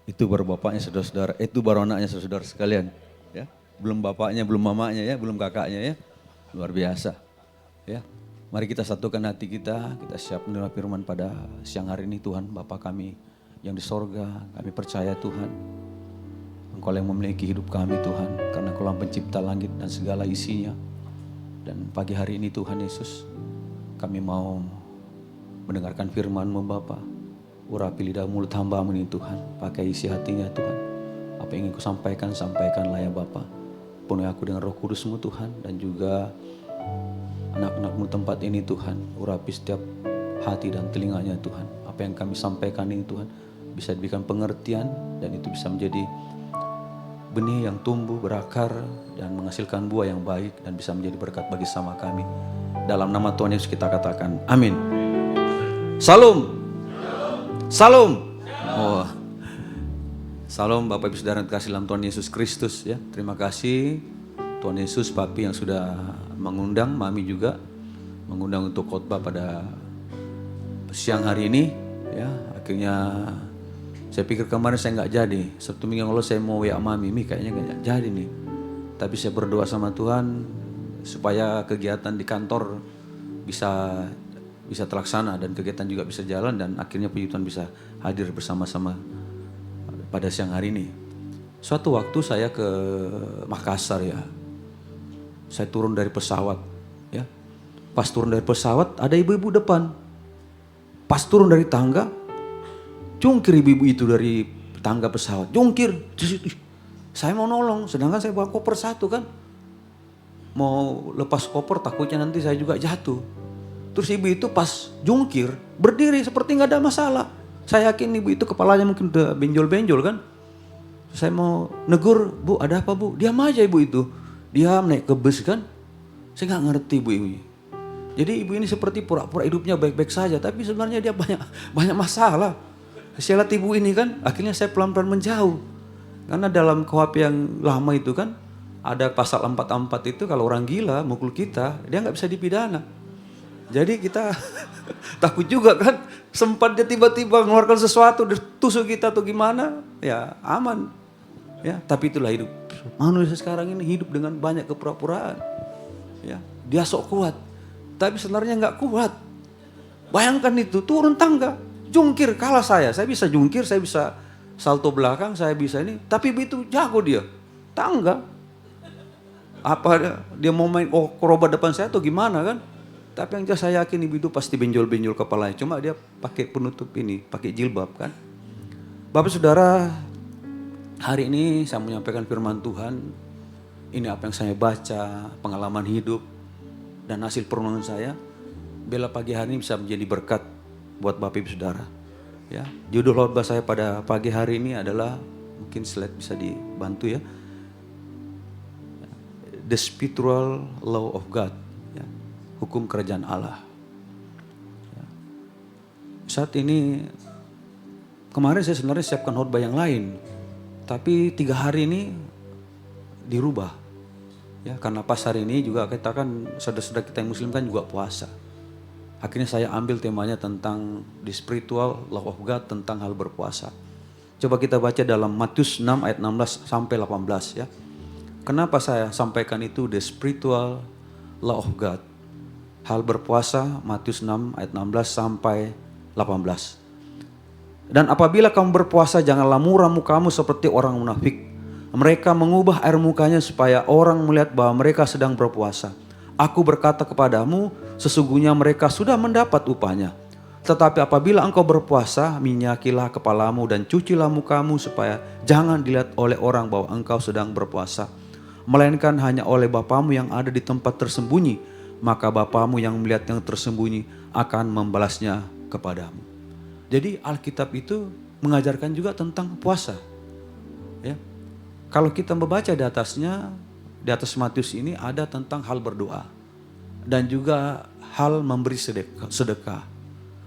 Itu baru bapaknya saudara-saudara, itu baru anaknya saudara sekalian. Ya, belum bapaknya, belum mamanya ya, belum kakaknya ya. Luar biasa. Ya, mari kita satukan hati kita siap menerima firman pada siang hari ini Tuhan. Bapa kami yang di sorga, kami percaya Tuhan. Engkau yang memiliki hidup kami Tuhan, karena Engkau yang pencipta langit dan segala isinya. Dan pagi hari ini Tuhan Yesus, kami mau mendengarkan firman-Mu Bapa. Urapi lidah mulut hamba-Mu ini Tuhan, pakai isi hatinya Tuhan. Apa yang ingin Ku sampaikan, sampaikanlah ya Bapa. Penuhi aku dengan Roh Kudus-Mu Tuhan, dan juga anak-anak-Mu tempat ini Tuhan. Urapi setiap hati dan telinganya Tuhan. Apa yang kami sampaikan ini Tuhan, bisa diberikan pengertian, dan itu bisa menjadi benih yang tumbuh, berakar, dan menghasilkan buah yang baik, dan bisa menjadi berkat bagi sama kami. Dalam nama Tuhan Yesus kita katakan, amin. Salam. Salam. Oh. Salam Bapak Ibu Saudara yang dikasihi dalam Tuhan Yesus Kristus ya. Terima kasih Tuhan Yesus Papi yang sudah mengundang, Mami juga mengundang untuk khotbah pada siang hari ini ya. Akhirnya saya pikir kemarin saya nggak jadi. Sabtu minggu lalu saya mau WA Mami, kayaknya nggak jadi nih. Tapi saya berdoa sama Tuhan supaya kegiatan di kantor bisa terlaksana dan kegiatan juga bisa jalan, dan akhirnya puji Tuhan bisa hadir bersama-sama pada siang hari ini. Suatu waktu saya ke Makassar ya. Saya turun dari pesawat ya. Pas turun dari pesawat ada ibu-ibu depan. Pas turun dari tangga, jungkir ibu-ibu itu dari tangga pesawat. Jungkir. Saya mau nolong, sedangkan saya bawa koper satu kan. Mau lepas koper takutnya nanti saya juga jatuh. Terus ibu itu pas jungkir berdiri seperti nggak ada masalah. Saya yakin ibu itu kepalanya mungkin udah benjol-benjol kan. Saya mau negur, Bu ada apa Bu? Diam aja ibu itu. Dia naik ke bus kan. Saya nggak ngerti bu ibu. Jadi ibu ini seperti pura-pura hidupnya baik-baik saja, tapi sebenarnya dia banyak masalah. Saya lihat ibu ini kan, akhirnya saya pelan-pelan menjauh. Karena dalam KUHP yang lama itu kan, ada pasal 44 itu kalau orang gila mukul kita, dia nggak bisa dipidana. Jadi kita takut juga kan, sempat dia tiba-tiba mengeluarkan sesuatu, tusuk kita atau gimana, ya aman. Ya, tapi itulah hidup. Manusia sekarang ini hidup dengan banyak kepura-puraan. Ya, dia sok kuat, tapi sebenarnya nggak kuat. Bayangkan itu, turun tangga, jungkir, kalah saya bisa jungkir, saya bisa salto belakang, saya bisa ini, tapi itu jago dia, tangga. Apa dia mau main krobat depan saya atau gimana kan? Tapi yang jelas saya yakin ibu itu pasti benjol-benjol kepalanya. Cuma dia pakai penutup ini, pakai jilbab kan. Bapak Saudara, hari ini saya menyampaikan firman Tuhan. Ini apa yang saya baca, pengalaman hidup, dan hasil perenungan saya. Bila pagi hari ini bisa menjadi berkat buat Bapak Ibu Saudara. Ya, judul khotbah saya pada pagi hari ini adalah, mungkin slide bisa dibantu ya. The Spiritual Law of God. Hukum kerajaan Allah. Saat ini, kemarin saya sebenarnya siapkan khotbah yang lain, tapi 3 hari ini dirubah. Ya, karena pas hari ini juga kita kan saudara-saudara kita yang Muslim kan juga puasa. Akhirnya saya ambil temanya tentang the spiritual law of God, tentang hal berpuasa. Coba kita baca dalam Matius 6 ayat 16 sampai 18 ya. Kenapa saya sampaikan itu the spiritual law of God? Hal berpuasa, Matius 6 ayat 16 sampai 18. Dan apabila kamu berpuasa, janganlah muram mukamu seperti orang munafik. Mereka mengubah air mukanya supaya orang melihat bahwa mereka sedang berpuasa. Aku berkata kepadamu, sesungguhnya mereka sudah mendapat upahnya. Tetapi apabila engkau berpuasa, minyakilah kepalamu dan cucilah mukamu supaya jangan dilihat oleh orang bahwa engkau sedang berpuasa, melainkan hanya oleh Bapamu yang ada di tempat tersembunyi. Maka Bapamu yang melihat yang tersembunyi akan membalasnya kepadamu. Jadi Alkitab itu mengajarkan juga tentang puasa. Ya. Kalau kita membaca di atasnya, di atas Matius ini ada tentang hal berdoa. Dan juga hal memberi sedekah.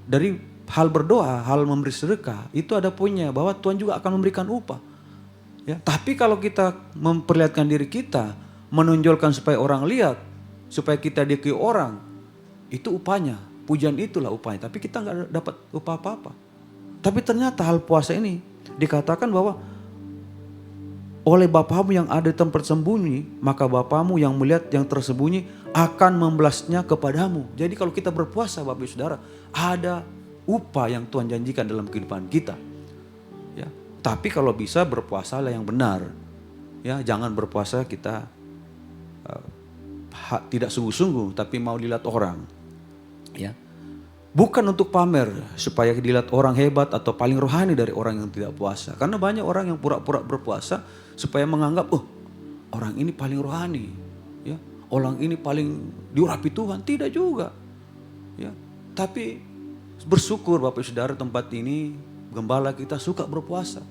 Dari hal berdoa, hal memberi sedekah, itu ada poinnya bahwa Tuhan juga akan memberikan upah. Ya. Tapi kalau kita memperlihatkan diri kita, menonjolkan supaya orang lihat, supaya kita diakui orang, itu upahnya, pujian itulah upahnya. Tapi kita nggak dapat upah apa-apa. Tapi ternyata hal puasa ini Dikatakan bahwa oleh Bapamu yang ada di tempat sembunyi, maka Bapamu yang melihat yang tersembunyi akan membalasnya kepadamu. Jadi kalau kita berpuasa Bapak Ibu Saudara, ada upah yang Tuhan janjikan dalam kehidupan kita. Ya, tapi kalau bisa berpuasalah yang benar. Ya, jangan berpuasa kita tidak sungguh-sungguh, tapi mau dilihat orang. Ya, bukan untuk pamer supaya dilihat orang hebat atau paling rohani dari orang yang tidak puasa. Karena banyak orang yang pura-pura berpuasa supaya menganggap, oh orang ini paling rohani, ya, orang ini paling diurapi Tuhan. Tidak juga, ya. Tapi bersyukur Bapak Saudara tempat ini gembala kita suka berpuasa,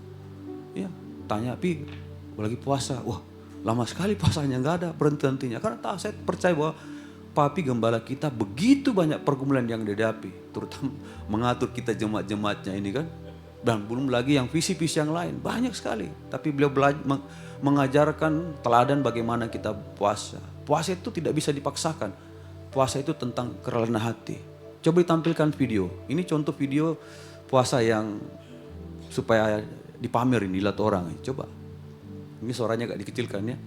ya. Tanya Pi, lagi puasa, wah lama sekali puasanya, nggak ada berhenti-hentinya. Karena saya percaya bahwa Papi gembala kita begitu banyak pergumulan yang dihadapi, terutama mengatur kita jemaat-jemaatnya ini kan. Dan belum lagi yang visi-visi yang lain, banyak sekali. Tapi beliau mengajarkan teladan bagaimana kita puasa. Puasa itu tidak bisa dipaksakan. Puasa itu tentang kerelaan hati. Coba ditampilkan video. Ini contoh video puasa yang supaya dipamerin, dilihat orang. Coba. Ini suaranya agak dikecilkan ya.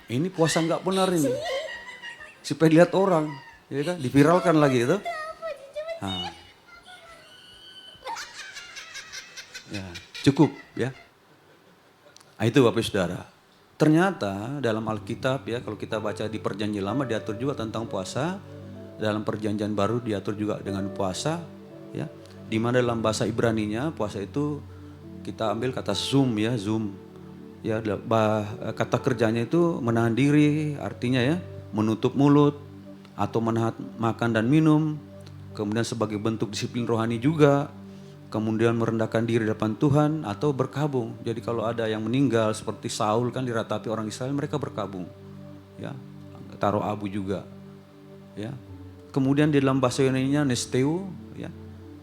Ini puasa nggak benar ini, supaya dilihat orang, ya kan? Diviralkan lagi itu. Ya, cukup ya. Itu Bapak Saudara. Ternyata dalam Alkitab ya, kalau kita baca di Perjanjian Lama diatur juga tentang puasa, dalam Perjanjian Baru diatur juga dengan puasa, ya. Di mana dalam bahasa Ibraninya puasa itu kita ambil kata zoom ya, zoom. Ya, kata kerjanya itu menahan diri, artinya ya menutup mulut atau menahan makan dan minum, kemudian sebagai bentuk disiplin rohani juga, kemudian merendahkan diri depan Tuhan atau berkabung. Jadi kalau ada yang meninggal seperti Saul kan diratapi orang Israel, mereka berkabung, ya, taruh abu juga, ya. Kemudian di dalam bahasa Yunani-nya nesteu, ya,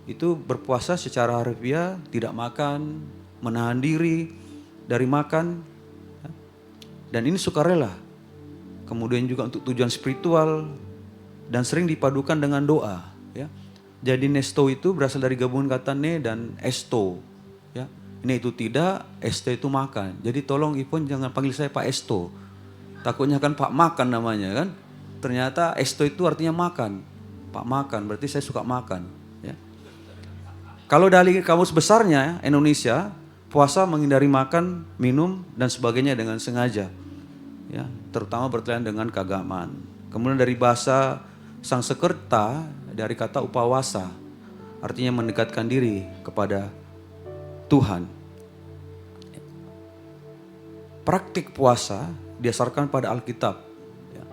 itu berpuasa secara harfiah, tidak makan, menahan diri dari makan, dan ini sukarela. Kemudian juga untuk tujuan spiritual dan sering dipadukan dengan doa, ya. Jadi nesto itu berasal dari gabungan kata ne dan esto, ya. Ne itu tidak, esto itu makan. Jadi tolong Ipon jangan panggil saya Pak Esto, takutnya kan Pak Makan namanya kan. Ternyata esto itu artinya makan, Pak Makan, berarti saya suka makan, ya. Kalau dari kamus besarnya Indonesia, puasa menghindari makan, minum, dan sebagainya dengan sengaja, ya, terutama berkaitan dengan keagamaan. Kemudian dari bahasa Sanskerta, dari kata upawasa, artinya mendekatkan diri kepada Tuhan. Praktik puasa didasarkan pada Alkitab. Ya.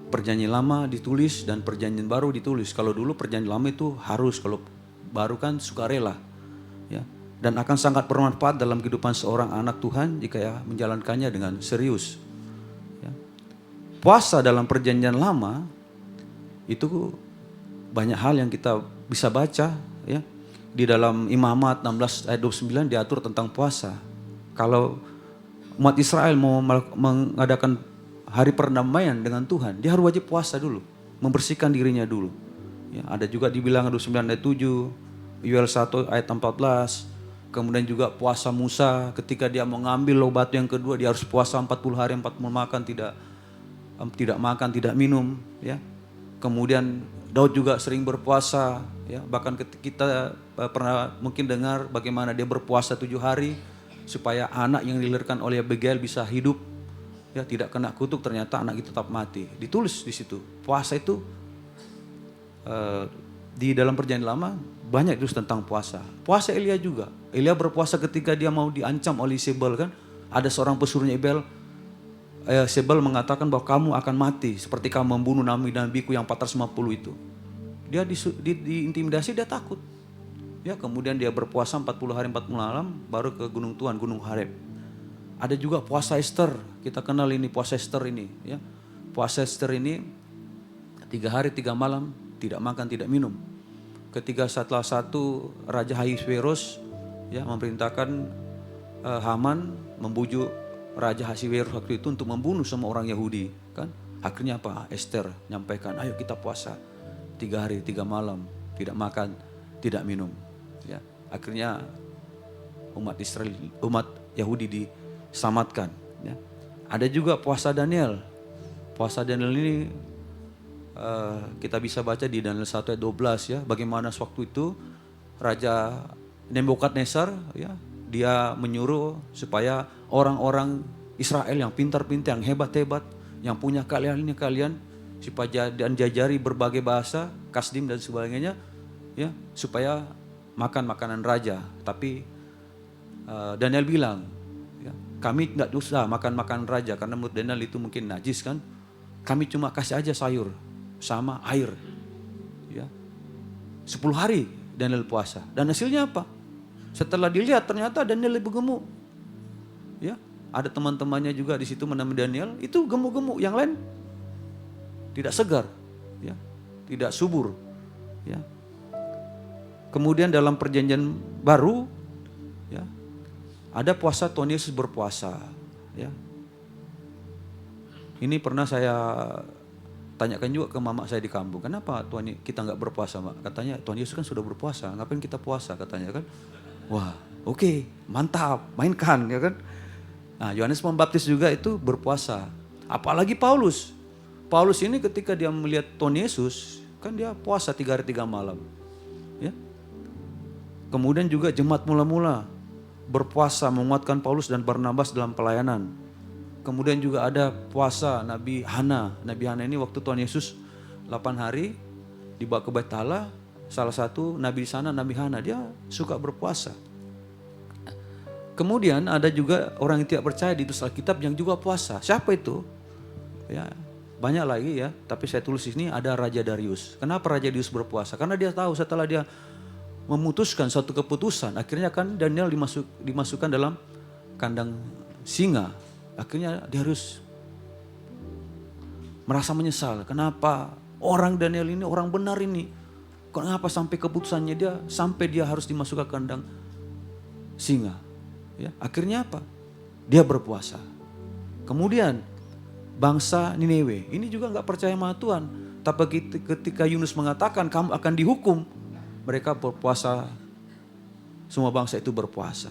Perjanjian Lama ditulis dan Perjanjian Baru ditulis. Kalau dulu Perjanjian Lama itu harus, kalau baru kan sukarela, ya. Dan akan sangat bermanfaat dalam kehidupan seorang anak Tuhan jika ya menjalankannya dengan serius. Ya. Puasa dalam Perjanjian Lama itu banyak hal yang kita bisa baca, ya. Di dalam Imamat 16 ayat 29 diatur tentang puasa. Kalau umat Israel mau mengadakan hari perdamaian dengan Tuhan, dia harus wajib puasa dulu, membersihkan dirinya dulu. Ya, ada juga di Bilangan 29 ayat 7, Yoel 1 ayat 14. Kemudian juga puasa Musa ketika dia mau ngambil batu yang kedua, dia harus puasa 40 hari 40 makan, tidak makan, tidak minum, ya. Kemudian Daud juga sering berpuasa, ya. Bahkan kita pernah mungkin dengar bagaimana dia berpuasa 7 hari supaya anak yang dilahirkan oleh Abigail bisa hidup, ya, tidak kena kutuk. Ternyata anak itu tetap mati. Ditulis di situ. Puasa itu di dalam Perjanjian Lama banyak itu tentang puasa. Puasa Elia juga. Elia berpuasa ketika dia mau diancam oleh Sebel kan. Ada seorang pesuruhnya Sebel mengatakan bahwa kamu akan mati seperti kamu membunuh nabi-nabiku yang 450 itu. Dia diintimidasi, dia takut. Ya, kemudian dia berpuasa 40 hari 40 malam baru ke Gunung Tuhan, Gunung Horeb. Ada juga puasa Esther. Kita kenal ini puasa Esther ini, ya. Puasa Esther ini 3 hari 3 malam tidak makan, tidak minum. Ketika setelah satu Raja Ahasuerus ya memerintahkan Haman membujuk Raja Ahasiwerus waktu itu untuk membunuh semua orang Yahudi, kan? Akhirnya apa? Esther nyampaikan, ayo kita puasa 3 hari 3 malam, tidak makan, tidak minum. Ya, akhirnya umat Yahudi diselamatkan. Ya. Ada juga puasa Daniel. Puasa Daniel ini kita bisa baca di Daniel 1 ayat 12 ya, bagaimana sewaktu itu Raja Nebukadnezar ya, dia menyuruh supaya orang-orang Israel yang pintar-pintar, yang hebat-hebat, yang punya kalian supaya dan jajari berbagai bahasa, kasdim dan sebagainya ya, supaya makan makanan raja. Tapi Daniel bilang, ya, kami tidak usah makan makanan raja karena menurut Daniel itu mungkin najis kan. Kami cuma kasih aja sayur sama air. Ya. 10 hari Daniel puasa. Dan hasilnya apa? Setelah dilihat ternyata Daniel lebih gemuk. Ya, ada teman-temannya juga di situ menamai Daniel, itu gemuk-gemuk, yang lain tidak segar, ya, tidak subur. Ya. Kemudian dalam perjanjian baru, ya, ada puasa Tuhan Yesus berpuasa. Ya. Ini pernah saya tanyakan juga ke mama saya di kampung, kenapa Tuhan kita nggak berpuasa, Mak? Katanya Tuhan Yesus kan sudah berpuasa, ngapain kita puasa, katanya kan. Wah, oke, mantap, mainkan ya kan. Nah, Yohanes Pembaptis juga itu berpuasa. Apalagi Paulus. Paulus ini ketika dia melihat Tuhan Yesus, kan dia puasa 3 hari 3 malam. Ya. Kemudian juga jemaat mula-mula berpuasa menguatkan Paulus dan Barnabas dalam pelayanan. Kemudian juga ada puasa Nabi Hana. Nabi Hana ini waktu Tuhan Yesus 8 hari dibawa ke Bait Allah, salah satu nabi di sana Nabi Hana, dia suka berpuasa. Kemudian ada juga orang yang tidak percaya di Alkitab yang juga puasa. Siapa itu? Ya, banyak lagi ya, tapi saya tulis di sini ada Raja Darius. Kenapa Raja Darius berpuasa? Karena dia tahu setelah dia memutuskan suatu keputusan, akhirnya kan Daniel dimasukkan dalam kandang singa. Akhirnya Darius merasa menyesal. Kenapa orang Daniel ini orang benar ini? Kenapa sampai keputusannya dia harus dimasukkan ke kandang singa? Ya, akhirnya apa? Dia berpuasa. Kemudian bangsa Niniwe ini juga nggak percaya sama Tuhan. Tapi ketika Yunus mengatakan kamu akan dihukum, mereka berpuasa. Semua bangsa itu berpuasa.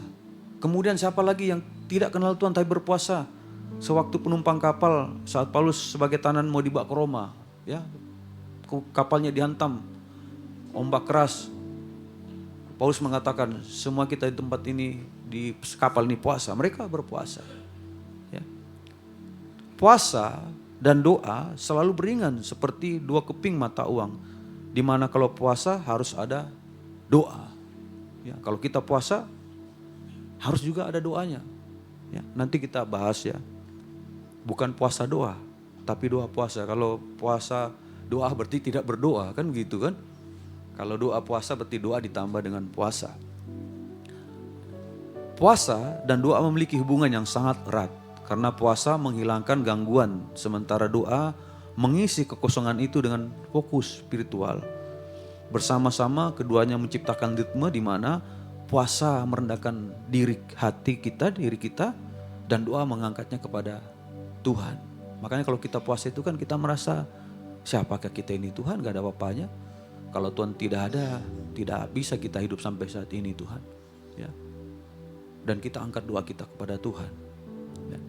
Kemudian siapa lagi yang tidak kenal Tuhan tapi berpuasa? Sewaktu penumpang kapal saat Paulus sebagai tahanan mau dibawa ke Roma, ya, kapalnya dihantam ombak keras. Paulus mengatakan semua kita di tempat ini di kapal ini puasa. Mereka berpuasa. Ya. Puasa dan doa selalu beringan seperti 2 keping mata uang. Di mana kalau puasa harus ada doa. Ya, kalau kita puasa harus juga ada doanya. Ya, nanti kita bahas ya. Bukan puasa doa, tapi doa puasa. Kalau puasa doa berarti tidak berdoa, kan gitu kan? Kalau doa puasa berarti doa ditambah dengan puasa. Puasa dan doa memiliki hubungan yang sangat erat. Karena puasa menghilangkan gangguan, sementara doa mengisi kekosongan itu dengan fokus spiritual. Bersama-sama keduanya menciptakan ritme di mana puasa merendahkan diri kita, dan doa mengangkatnya kepada Tuhan. Makanya kalau kita puasa itu kan kita merasa siapakah kita ini Tuhan, gak ada apa-apanya. Kalau Tuhan tidak ada, tidak bisa kita hidup sampai saat ini Tuhan. Ya. Dan kita angkat doa kita kepada Tuhan. Ya.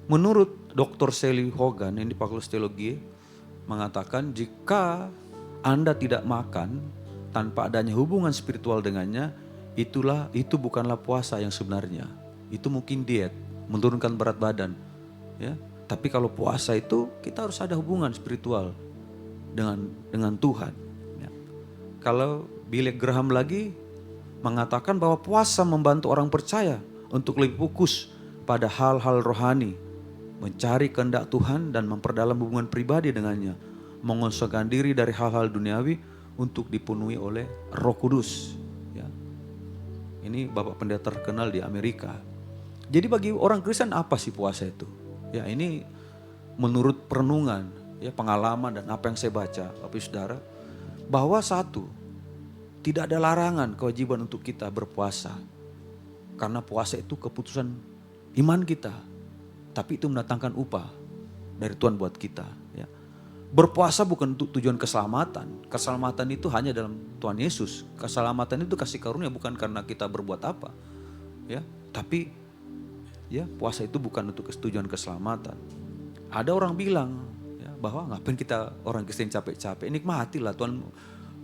Menurut Dr. Sally Hogan yang di Fakultas Teologi mengatakan jika Anda tidak makan tanpa adanya hubungan spiritual dengannya, itu bukanlah puasa yang sebenarnya. Itu mungkin diet, menurunkan berat badan. Ya. Tapi kalau puasa itu kita harus ada hubungan spiritual dengan Tuhan. Ya. Kalau Billy Graham lagi mengatakan bahwa puasa membantu orang percaya untuk lebih fokus pada hal-hal rohani, mencari kehendak Tuhan dan memperdalam hubungan pribadi dengannya, mengosongkan diri dari hal-hal duniawi untuk dipenuhi oleh Roh Kudus. Ya. Ini Bapak Pendeta terkenal di Amerika. Jadi bagi orang Kristen apa sih puasa itu? Ya, ini menurut perenungan, ya, pengalaman dan apa yang saya baca, Bapak Saudara, bahwa satu, tidak ada larangan kewajiban untuk kita berpuasa. Karena puasa itu keputusan iman kita. Tapi itu mendatangkan upah dari Tuhan buat kita. Ya. Berpuasa bukan untuk tujuan keselamatan. Keselamatan itu hanya dalam Tuhan Yesus. Keselamatan itu kasih karunia bukan karena kita berbuat apa. Ya, tapi ya puasa itu bukan untuk tujuan keselamatan. Ada orang bilang ya, bahwa ngapain kita orang Kristen capek-capek, nikmatilah Tuhan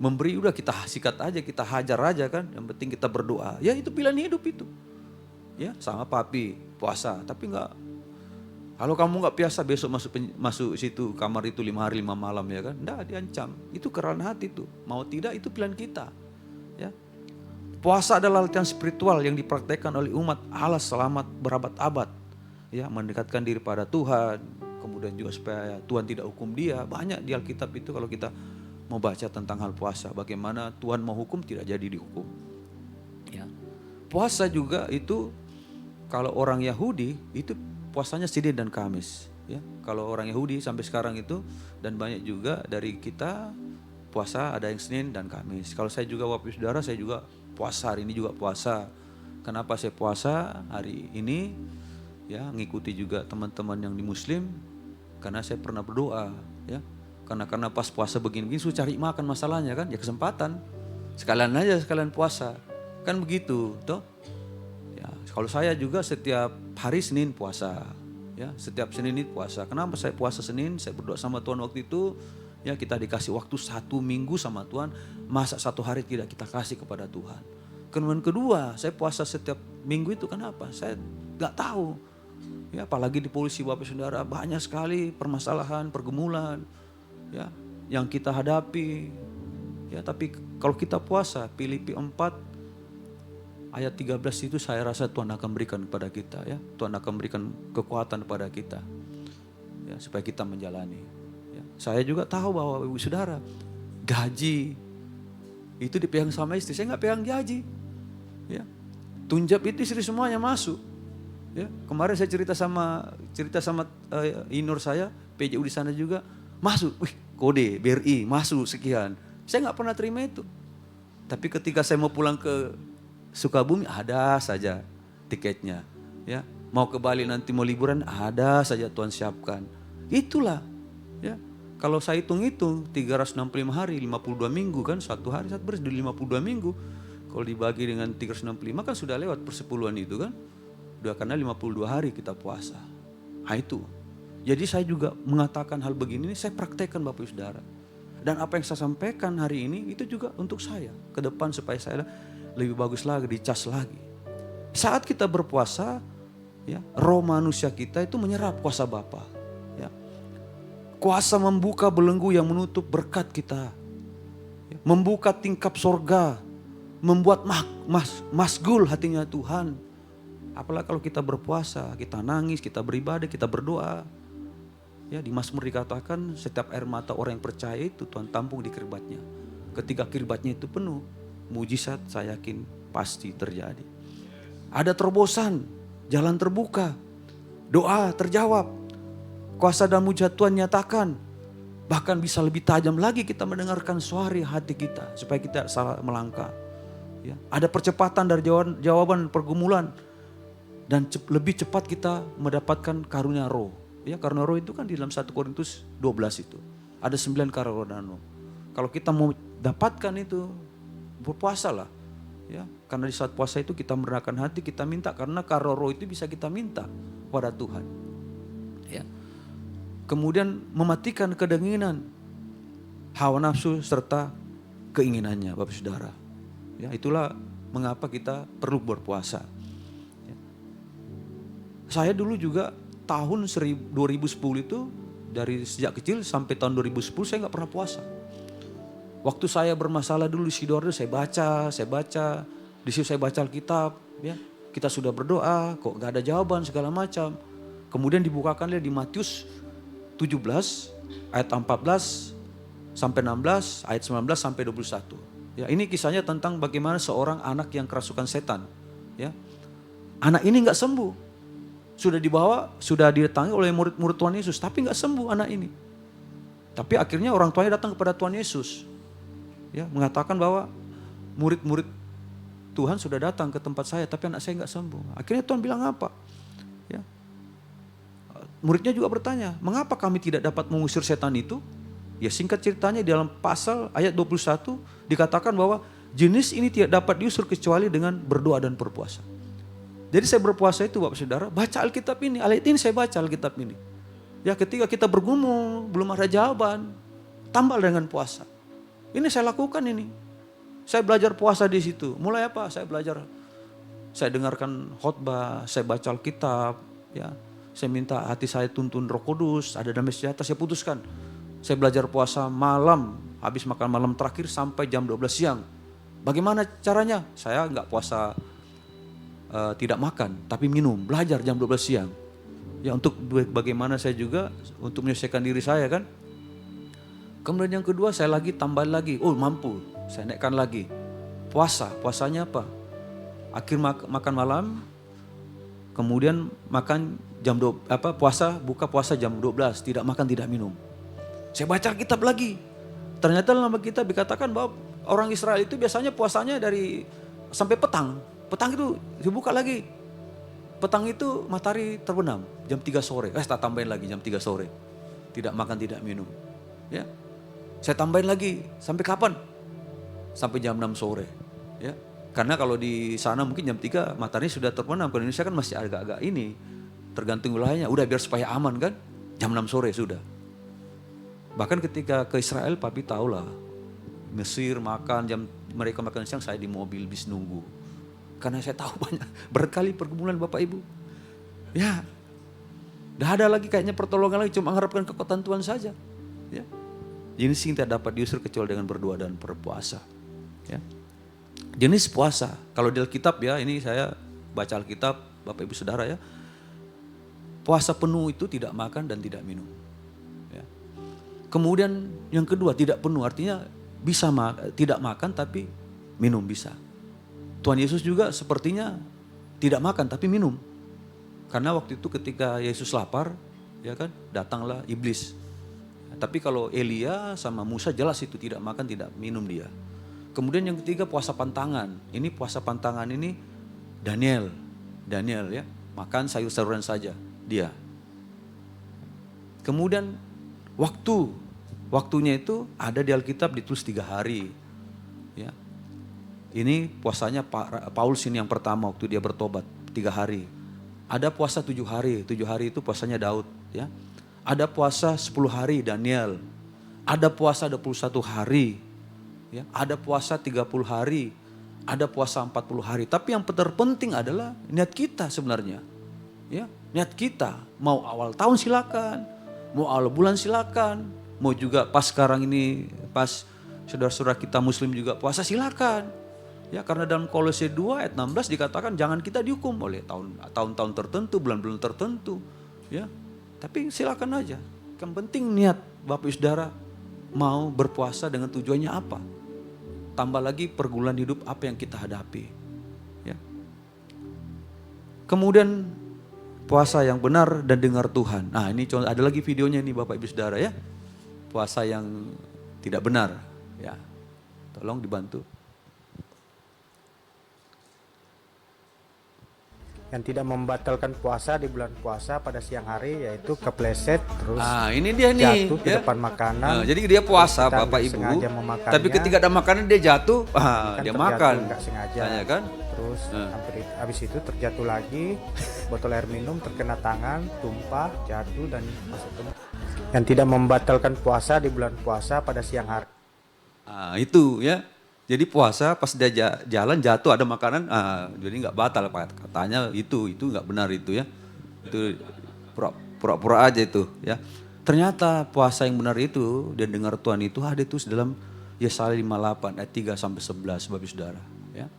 memberi, udah kita sikat aja, kita hajar aja kan. Yang penting kita berdoa. Ya itu pilihan hidup itu. Ya sama papi puasa, tapi enggak. Kalau kamu nggak biasa besok masuk situ kamar itu 5 hari 5 malam ya kan, enggak, diancam. Itu kerana hati itu, mau tidak itu pilihan kita. Ya, puasa adalah latihan spiritual yang dipraktekkan oleh umat Allah selamat berabad-abad. Ya, mendekatkan diri pada Tuhan, kemudian juga supaya Tuhan tidak hukum dia. Banyak di Alkitab itu kalau kita mau baca tentang hal puasa, bagaimana Tuhan mau hukum tidak jadi dihukum. Ya, puasa juga itu kalau orang Yahudi itu puasanya Senin dan Kamis, ya. Kalau orang Yahudi sampai sekarang itu dan banyak juga dari kita puasa ada yang Senin dan Kamis. Kalau saya juga Bapak Saudara, saya juga puasa hari ini juga puasa. Kenapa saya puasa hari ini? Ya, ngikuti juga teman-teman yang di Muslim karena saya pernah berdoa, ya. Karena pas puasa begini-begini susah cari makan masalahnya kan, ya kesempatan. Sekalian puasa. Kan begitu, toh? Kalau saya juga setiap hari Senin puasa, ya setiap Senin itu puasa. Kenapa saya puasa Senin? Saya berdoa sama Tuhan waktu itu, ya kita dikasih waktu 1 minggu sama Tuhan, masa 1 hari tidak kita kasih kepada Tuhan. Kemudian kedua, saya puasa setiap minggu itu kenapa? Saya nggak tahu, ya apalagi di polisi Bapak Saudara banyak sekali permasalahan, pergumulan, ya yang kita hadapi, ya tapi kalau kita puasa, Filipi 4 ayat 13 itu saya rasa Tuhan akan berikan kepada kita, ya. Tuhan akan berikan kekuatan kepada kita, ya, supaya kita menjalani. Ya. Saya juga tahu bahwa Ibu Saudara gaji itu dipegang sama istri, saya nggak pegang gaji. Ya. Tunjab itu istri semuanya masuk. Ya. Kemarin saya cerita sama Inur saya, PJU di sana juga masuk. Wih, kode BRI masuk sekian. Saya nggak pernah terima itu. Tapi ketika saya mau pulang ke Sukabumi ada saja tiketnya, ya. Mau ke Bali nanti mau liburan ada saja Tuhan siapkan. Itulah, ya. Kalau saya hitung-hitung 365 hari, 52 minggu kan, 1 hari 1 beres 52 minggu. Kalau dibagi dengan 365 kan sudah lewat persepuluhan itu kan. Udah karena 52 hari kita puasa. Nah itu. Jadi saya juga mengatakan hal begini, saya praktekkan Bapak Saudara. Dan apa yang saya sampaikan hari ini itu juga untuk saya. Ke depan supaya saya lebih bagus lagi, dicas lagi. Saat kita berpuasa, ya, roh manusia kita itu menyerap kuasa Bapa. Ya. Kuasa membuka belenggu yang menutup berkat kita. Ya. Membuka tingkap sorga. Membuat masgul hatinya Tuhan. Apalagi kalau kita berpuasa, kita nangis, kita beribadah, kita berdoa. Ya, di Mazmur dikatakan setiap air mata orang yang percaya itu Tuhan tampung di kirbatnya. Ketika kirbatnya itu penuh, mujizat saya yakin pasti terjadi. Ada terobosan, jalan terbuka, doa terjawab, kuasa dan mujizat Tuhan nyatakan. Bahkan bisa lebih tajam lagi kita mendengarkan suara hati kita supaya kita salah melangkah. Ya, ada percepatan dari jawaban pergumulan dan lebih cepat kita mendapatkan karunia roh. Ya, karunia roh itu kan di dalam 1 Korintus 12 itu. Ada 9 karunia roh. Kalau kita mau dapatkan itu, berpuasalah, ya, karena di saat puasa itu kita merendahkan hati, kita minta, karena karunia roh itu bisa kita minta pada Tuhan, ya. Kemudian mematikan kedinginan, hawa nafsu serta keinginannya, Bapak Saudara, ya, itulah mengapa kita perlu berpuasa. Ya. Saya dulu juga tahun 2010 itu dari sejak kecil sampai tahun 2010 saya nggak pernah puasa. Waktu saya bermasalah dulu di Sidoarjo, saya baca, di situ saya baca Alkitab, ya. Kita sudah berdoa, kok gak ada jawaban segala macam. Kemudian dibukakan di Matius 17 ayat 14 sampai 16, ayat 19 sampai 21. Ya, ini kisahnya tentang bagaimana seorang anak yang kerasukan setan, ya. Anak ini nggak sembuh, sudah dibawa, sudah didatangi oleh murid-murid Tuhan Yesus, tapi nggak sembuh anak ini. Tapi akhirnya orang tuanya datang kepada Tuhan Yesus. Ya, mengatakan bahwa murid-murid Tuhan sudah datang ke tempat saya, tapi anak saya nggak sembuh. Akhirnya Tuhan bilang apa? Ya. Muridnya juga bertanya, mengapa kami tidak dapat mengusir setan itu? Ya singkat ceritanya di dalam pasal ayat 21 dikatakan bahwa jenis ini tidak dapat diusir kecuali dengan berdoa dan berpuasa. Jadi saya berpuasa itu Bapak Saudara, baca Alkitab ini, ayat ini saya baca Alkitab ini. Ya ketika kita bergumul, belum ada jawaban, tambah dengan puasa. Ini saya lakukan ini. Saya belajar puasa di situ. Mulai apa? Saya belajar, saya dengarkan khotbah, saya baca Alkitab, ya. Saya minta hati saya tuntun Roh Kudus, ada damai sejahtera, saya putuskan. Saya belajar puasa malam, habis makan malam terakhir sampai jam 12 siang. Bagaimana caranya? Saya enggak puasa tidak makan, tapi minum, belajar jam 12 siang. Ya untuk bagaimana saya juga untuk menyelesaikan diri saya kan. Kemudian yang kedua saya lagi tambah lagi, oh mampu, saya naikkan lagi. Puasanya apa? Akhir makan malam, kemudian makan buka puasa jam 12, tidak makan tidak minum. Saya baca kitab lagi. Ternyata dalam kitab dikatakan bahwa orang Israel itu biasanya puasanya dari sampai petang. Petang itu dibuka lagi. Petang itu matahari terbenam jam 3 sore. Saya tambahin lagi jam 3 sore. Tidak makan tidak minum. Ya. Saya tambahin lagi sampai kapan? Sampai jam 6 sore. Ya. Karena kalau di sana mungkin jam 3 matahari sudah terbenam. Kalau Indonesia kan masih agak-agak ini. Tergantung wilayahnya. Udah biar supaya aman kan. Jam 6 sore sudah. Bahkan ketika ke Israel papi tahulah. Mesir makan mereka makan siang, saya di mobil bis nunggu. Karena saya tahu banyak berkali pergumulan Bapak Ibu. Ya. Dah ada lagi kayaknya pertolongan lagi, cuma mengharapkan kekuatan Tuhan saja. Ya. Jenis yang tidak dapat diusir kecuali dengan berdoa dan berpuasa. Ya. Jenis puasa, kalau di Alkitab ya, ini saya baca Alkitab Bapak Ibu Saudara ya. Puasa penuh itu tidak makan dan tidak minum. Ya. Kemudian yang kedua tidak penuh, artinya bisa tidak makan tapi minum bisa. Tuhan Yesus juga sepertinya tidak makan tapi minum. Karena waktu itu ketika Yesus lapar, ya kan, datanglah iblis. Tapi kalau Elia sama Musa jelas itu tidak makan tidak minum dia. Kemudian yang ketiga puasa pantangan. Ini puasa pantangan ini Daniel ya, makan sayur-sayuran saja dia. Kemudian waktunya itu ada di Alkitab ditulis 3 hari. Ya. Ini puasanya Paulus ini yang pertama waktu dia bertobat 3 hari. Ada puasa 7 hari, 7 hari itu puasanya Daud. Ya. Ada puasa 10 hari Daniel. Ada puasa 21 hari. Ya. Ada puasa 30 hari. Ada puasa 40 hari. Tapi yang terpenting adalah niat kita sebenarnya. Ya, niat kita, mau awal tahun silakan, mau awal bulan silakan, mau juga pas sekarang ini, pas saudara-saudara kita muslim juga puasa silakan. Ya, karena dalam Kolose 2 ayat 16 dikatakan jangan kita dihukum oleh tahun-tahun tertentu, bulan-bulan tertentu. Ya, tapi silakan aja. Yang penting niat Bapak Ibu Saudara mau berpuasa dengan tujuannya apa. Tambah lagi pergumulan hidup apa yang kita hadapi. Ya. Kemudian puasa yang benar dan dengar Tuhan. Nah ini ada lagi videonya nih Bapak Ibu Saudara ya. Puasa yang tidak benar. Ya, tolong dibantu. Yang tidak membatalkan puasa di bulan puasa pada siang hari yaitu kepleset terus ini dia nih, jatuh ke depan makanan. Nah, jadi dia puasa Bapak Ibu. Tapi ketika ada makanan dia jatuh, dia makan. Nggak sengaja. Tanya kan? Terus habis itu terjatuh lagi, botol air minum terkena tangan, tumpah, jatuh dan masuk ke. Yang tidak membatalkan puasa di bulan puasa pada siang hari. Itu ya. Jadi puasa pas dia jalan jatuh ada makanan, jadi nggak batal katanya itu nggak benar itu ya. Itu pura-pura aja itu ya. Ternyata puasa yang benar itu dan dengar Tuhan itu ada itu dalam Yesaya 58 ayat 3 sampai 11 Bapak Saudara ya.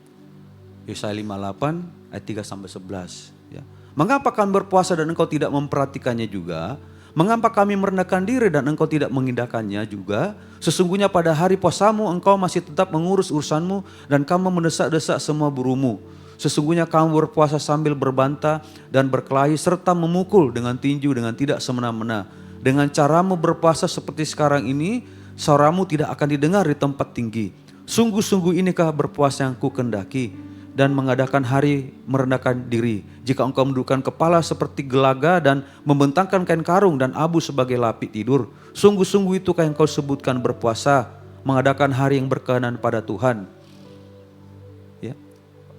Yesaya 58 ayat 3 sampai 11 ya. Mengapa kami berpuasa dan engkau tidak memperhatikannya juga? Mengapa kami merendahkan diri dan engkau tidak mengindahkannya juga? Sesungguhnya pada hari puasamu engkau masih tetap mengurus urusanmu dan kamu mendesak-desak semua burumu. Sesungguhnya kamu berpuasa sambil berbantah dan berkelahi serta memukul dengan tinju dengan tidak semena-mena. Dengan caramu berpuasa seperti sekarang ini, suaramu tidak akan didengar di tempat tinggi. Sungguh-sungguh inikah berpuasa yang kukendaki dan mengadakan hari merendahkan diri. Jika engkau mendudukkan kepala seperti gelaga dan membentangkan kain karung dan abu sebagai lapik tidur. Sungguh-sungguh itukah yang kau sebutkan berpuasa, mengadakan hari yang berkenan pada Tuhan. Ya.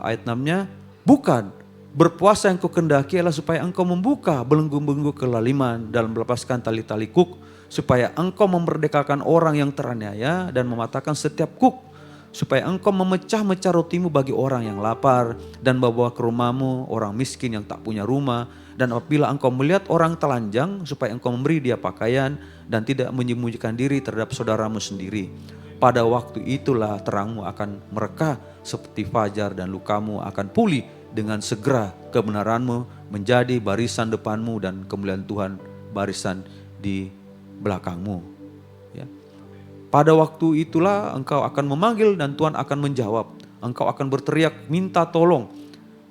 Ayat 6-nya, bukan. Berpuasa yang kau kendaki adalah supaya engkau membuka belenggu-belenggu kelaliman dalam melepaskan tali-tali kuk, supaya engkau memerdekakan orang yang teraniaya dan mematahkan setiap kuk, supaya engkau memecah-mecah rotimu bagi orang yang lapar dan membawa ke rumahmu orang miskin yang tak punya rumah. Dan apabila engkau melihat orang telanjang, supaya engkau memberi dia pakaian dan tidak menyembunyikan diri terhadap saudaramu sendiri. Pada waktu itulah terangmu akan mereka seperti fajar dan lukamu akan pulih dengan segera. Kebenaranmu menjadi barisan depanmu dan kemuliaan Tuhan barisan di belakangmu. Ya. Pada waktu itulah engkau akan memanggil dan Tuhan akan menjawab. Engkau akan berteriak minta tolong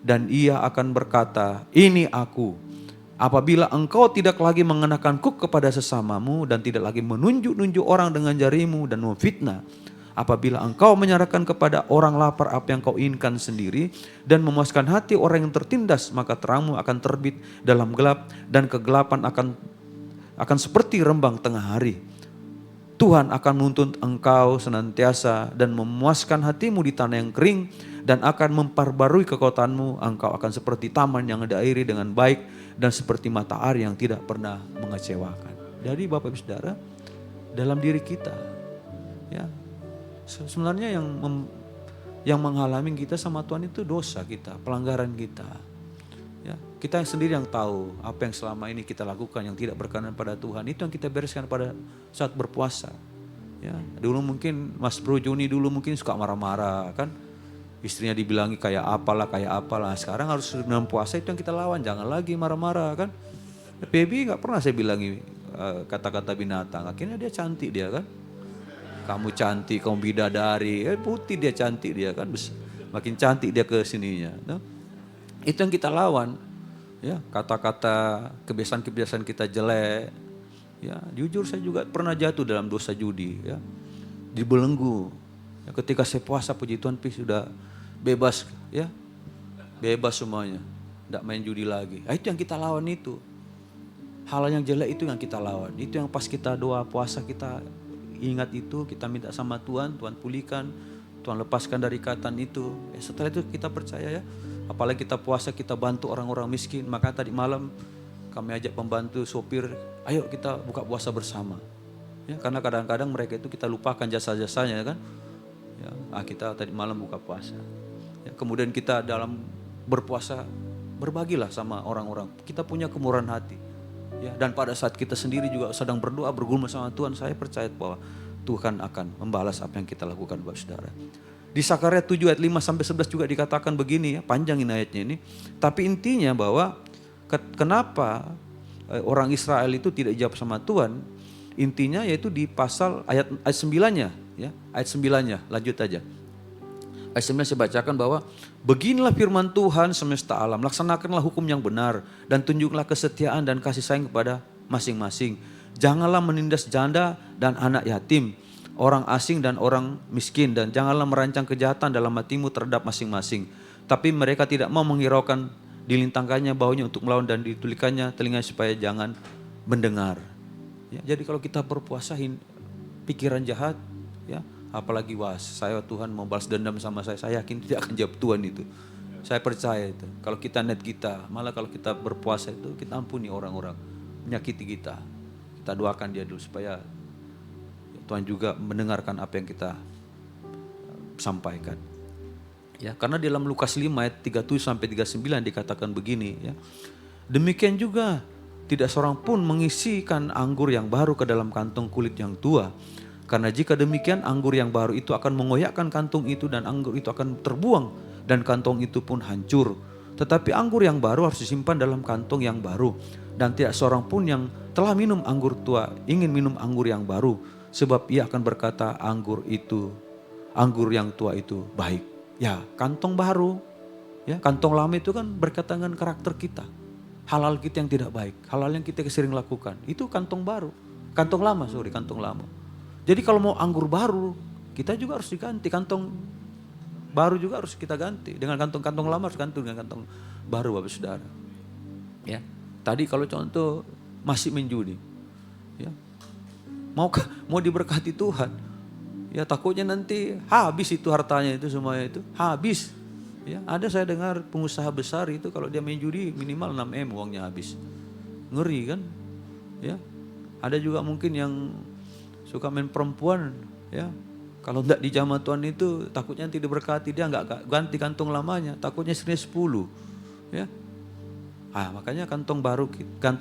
dan ia akan berkata, ini aku. Apabila engkau tidak lagi mengenakan kuk kepada sesamamu dan tidak lagi menunjuk-nunjuk orang dengan jarimu dan memfitnah. Apabila engkau menyerahkan kepada orang lapar apa yang kau inginkan sendiri dan memuaskan hati orang yang tertindas, maka terangmu akan terbit dalam gelap dan kegelapan akan seperti rembang tengah hari. Tuhan akan menuntun engkau senantiasa dan memuaskan hatimu di tanah yang kering dan akan memperbarui kekuatanmu. Engkau akan seperti taman yang diairi dengan baik dan seperti matahari yang tidak pernah mengecewakan. Jadi Bapak Ibu Saudara, dalam diri kita, ya sebenarnya yang menghalangi kita sama Tuhan itu dosa kita, pelanggaran kita. Ya, kita yang sendiri yang tahu apa yang selama ini kita lakukan yang tidak berkenan pada Tuhan. Itu yang kita bereskan pada saat berpuasa. Ya, dulu mungkin Mas Bro Joni dulu mungkin suka marah-marah kan. Istrinya dibilangi kayak apalah. Sekarang harus dalam puasa itu yang kita lawan. Jangan lagi marah-marah kan. Baby gak pernah saya bilangi kata-kata binatang. Akhirnya dia cantik dia kan. Kamu cantik, kamu bidadari. Putih dia cantik dia kan. Makin cantik dia ke sininya. No? Itu yang kita lawan, ya kata-kata kebiasaan-kebiasaan kita jelek, ya jujur saya juga pernah jatuh dalam dosa judi, ya dibelenggu. Ya, ketika saya puasa puji Tuhan sudah bebas, ya bebas semuanya, tidak main judi lagi. Nah, itu yang kita lawan itu, hal yang jelek itu yang kita lawan, itu yang pas kita doa puasa kita ingat itu, kita minta sama Tuhan, Tuhan pulihkan, Tuhan lepaskan dari ikatan itu. Ya, setelah itu kita percaya ya. Apalagi kita puasa, kita bantu orang-orang miskin. Maka tadi malam kami ajak pembantu sopir, ayo kita buka puasa bersama. Ya, karena kadang-kadang mereka itu kita lupakan jasa-jasanya kan. Ya, kita tadi malam buka puasa. Ya, kemudian kita dalam berpuasa berbagilah sama orang-orang. Kita punya kemurahan hati. Ya, dan pada saat kita sendiri juga sedang berdoa, bergumul sama Tuhan, saya percaya bahwa Tuhan akan membalas apa yang kita lakukan Bapak Saudara. Di Sakaria 7 ayat 5-11 juga dikatakan begini ya, panjangin ayatnya ini. Tapi intinya bahwa kenapa orang Israel itu tidak jawab sama Tuhan, intinya yaitu di pasal ayat 9-nya ya, ayat 9-nya, lanjut aja. Ayat 9 saya bacakan bahwa beginilah firman Tuhan semesta alam, laksanakanlah hukum yang benar dan tunjuklah kesetiaan dan kasih sayang kepada masing-masing. Janganlah menindas janda dan anak yatim, orang asing dan orang miskin, dan janganlah merancang kejahatan dalam hatimu terhadap masing-masing. Tapi mereka tidak mau menghiraukan, dilintangkannya baunya untuk melawan dan ditulikannya telinga supaya jangan mendengar. Ya, jadi kalau kita berpuasa pikiran jahat, ya apalagi saya Tuhan mau balas dendam sama saya yakin tidak akan jawab Tuhan itu. Saya percaya itu. Kalau kita net kita, malah kalau kita berpuasa itu kita ampuni orang-orang menyakiti kita. Kita doakan dia dulu supaya Tuhan juga mendengarkan apa yang kita sampaikan. Ya, karena dalam Lukas 5 ayat 37-39 dikatakan begini ya. Demikian juga tidak seorang pun mengisikan anggur yang baru ke dalam kantong kulit yang tua. Karena jika demikian anggur yang baru itu akan mengoyakkan kantung itu dan anggur itu akan terbuang dan kantong itu pun hancur. Tetapi anggur yang baru harus disimpan dalam kantong yang baru. Dan tidak seorang pun yang telah minum anggur tua ingin minum anggur yang baru. Sebab ia akan berkata anggur yang tua itu baik. Ya kantong baru, ya kantong lama itu kan berkaitan dengan karakter kita. Hal-hal kita yang tidak baik, hal-hal yang kita sering lakukan. Itu kantong baru, kantong lama. Jadi kalau mau anggur baru, kita juga harus diganti. Kantong baru juga harus kita ganti. Dengan kantong lama harus ganti dengan kantong baru, Bapak Saudara. Ya. Tadi kalau contoh masih menjudi, ya. Mau diberkati Tuhan, ya takutnya nanti habis itu hartanya itu semuanya itu habis. Ya, ada saya dengar pengusaha besar itu kalau dia main judi minimal 6M uangnya habis. Ngeri kan? Ya. Ada juga mungkin yang suka main perempuan, ya. Kalau enggak di jamaah Tuhan itu takutnya nanti diberkati, dia enggak ganti kantong lamanya, takutnya istrinya 10. Ya. Makanya kantong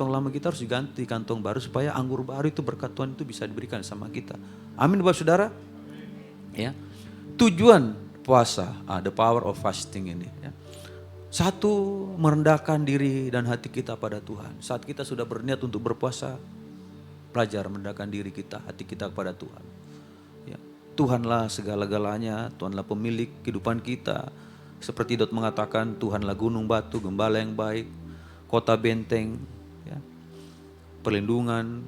lama kita harus diganti kantong baru supaya anggur baru itu berkat Tuhan itu bisa diberikan sama kita. Amin Bapak Saudara. Ya. Tujuan puasa, the power of fasting ini. Ya. Satu, merendahkan diri dan hati kita pada Tuhan. Saat kita sudah berniat untuk berpuasa, belajar merendahkan diri kita, hati kita kepada Tuhan. Ya. Tuhanlah segala-galanya, Tuhanlah pemilik kehidupan kita. Seperti Daud mengatakan, Tuhanlah gunung batu, gembala yang baik, kota benteng, ya. Perlindungan,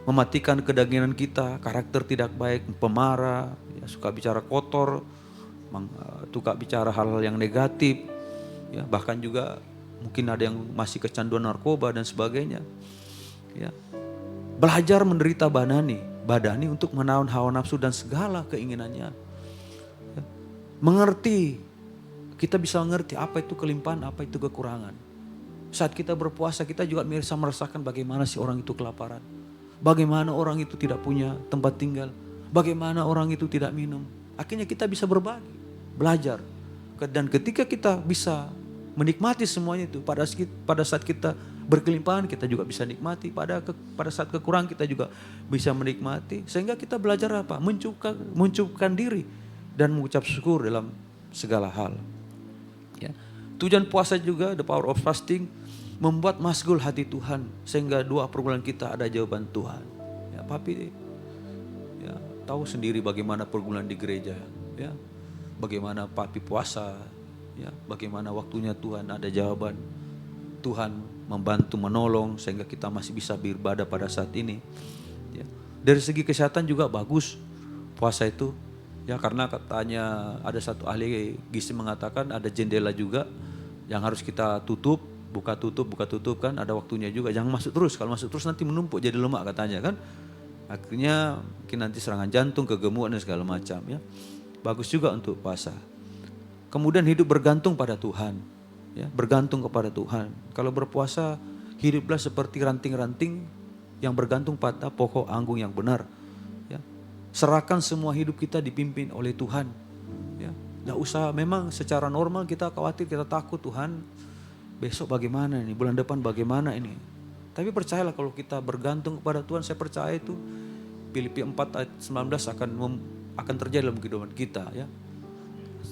mematikan kedagingan kita, karakter tidak baik, pemarah, ya, suka bicara kotor, suka bicara hal-hal yang negatif, ya, bahkan juga mungkin ada yang masih kecanduan narkoba dan sebagainya. Ya. Belajar menderita badani untuk menahan hawa nafsu dan segala keinginannya. Ya. Mengerti, kita bisa mengerti apa itu kelimpahan, apa itu kekurangan. Saat kita berpuasa kita juga bisa merasakan bagaimana si orang itu kelaparan. Bagaimana orang itu tidak punya tempat tinggal. Bagaimana orang itu tidak minum. Akhirnya kita bisa berbagi, belajar. Dan ketika kita bisa menikmati semuanya itu, pada saat kita berkelimpahan kita juga bisa nikmati. Pada saat kekurangan kita juga bisa menikmati. Sehingga kita belajar apa? Mencukupkan diri dan mengucap syukur dalam segala hal. Ya. Tujuan puasa juga, the power of fasting, membuat masgul hati Tuhan sehingga doa pergumulan kita ada jawaban Tuhan. Ya, Papi ya, tahu sendiri bagaimana pergumulan di gereja, ya. Bagaimana Papi puasa, ya, bagaimana waktunya Tuhan ada jawaban. Tuhan membantu menolong sehingga kita masih bisa beribadah pada saat ini. Ya. Dari segi kesehatan juga bagus puasa itu. Ya, karena katanya ada satu ahli gizi mengatakan ada jendela juga yang harus kita tutup, buka tutup kan, ada waktunya juga. Jangan masuk terus, kalau masuk terus nanti menumpuk jadi lemak katanya kan. Akhirnya mungkin nanti serangan jantung, kegemukan dan segala macam, ya. Bagus juga untuk puasa. Kemudian hidup bergantung pada Tuhan, ya, bergantung kepada Tuhan. Kalau berpuasa hiduplah seperti ranting-ranting yang bergantung pada pokok anggur yang benar. Ya. Serahkan semua hidup kita dipimpin oleh Tuhan. Ya. Nggak usah, memang secara normal kita khawatir, kita takut Tuhan besok bagaimana ini, bulan depan bagaimana ini. Tapi percayalah kalau kita bergantung kepada Tuhan, saya percaya itu Filipi 4 ayat 19 akan terjadi dalam kehidupan kita, ya.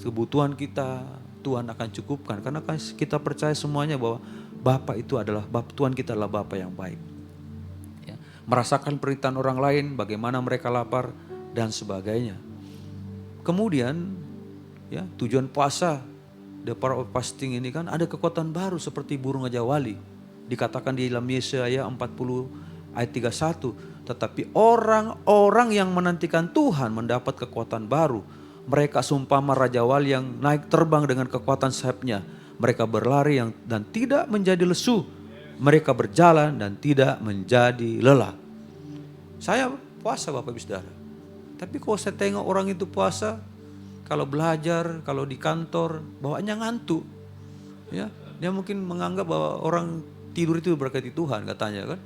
Kebutuhan kita Tuhan akan cukupkan karena kita percaya semuanya bahwa Bapa itu adalah Tuhan kita adalah Bapa yang baik. Ya. Merasakan penderitaan orang lain, bagaimana mereka lapar dan sebagainya. Kemudian, ya, tujuan puasa, the power of fasting ini kan ada kekuatan baru seperti burung Raja Wali. Dikatakan di dalam Yesaya 40 ayat 31. Tetapi orang-orang yang menantikan Tuhan mendapat kekuatan baru. Mereka seumpama Raja Wali yang naik terbang dengan kekuatan sayapnya. Mereka berlari dan tidak menjadi lesu. Mereka berjalan dan tidak menjadi lelah. Saya puasa Bapak Ibu Saudara. Tapi kalau saya tengok orang itu puasa, kalau belajar, kalau di kantor, bawaannya ngantuk. Ya, dia mungkin menganggap bahwa orang tidur itu berkati Tuhan katanya kan.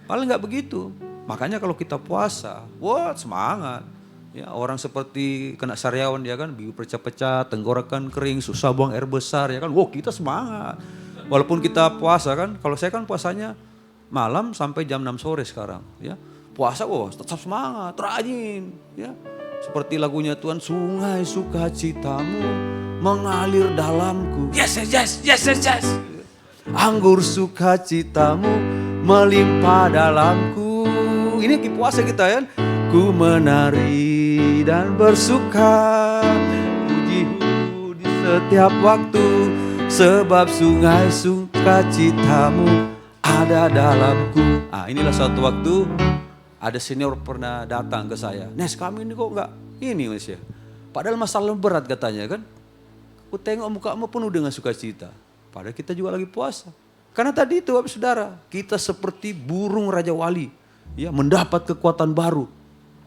Paling nggak begitu. Makanya kalau kita puasa, wah semangat. Ya, orang seperti kena sariawan dia kan, bibir pecah-pecah, tenggorokan kering, susah buang air besar ya kan. Wah kita semangat. Walaupun kita puasa kan, kalau saya kan puasanya malam sampai jam 6 sore sekarang. Ya, puasa wah tetap semangat, rajin. Ya. Seperti lagunya Tuhan, sungai sukacitamu mengalir dalamku. Yes. Anggur sukacitamu melimpah dalamku. Ini di puasa kita ya. Ku menari dan bersuka, puji-mu di setiap waktu, sebab sungai sukacitamu ada dalamku. Inilah suatu waktu ada senior pernah datang ke saya. Nes, kami ini kok enggak Ini manusia. Padahal masalah berat katanya kan. Aku tengok mukamu penuh dengan sukacita. Padahal kita juga lagi puasa. Karena tadi itu Bapak Saudara, kita seperti burung Raja Wali. Ya, mendapat kekuatan baru.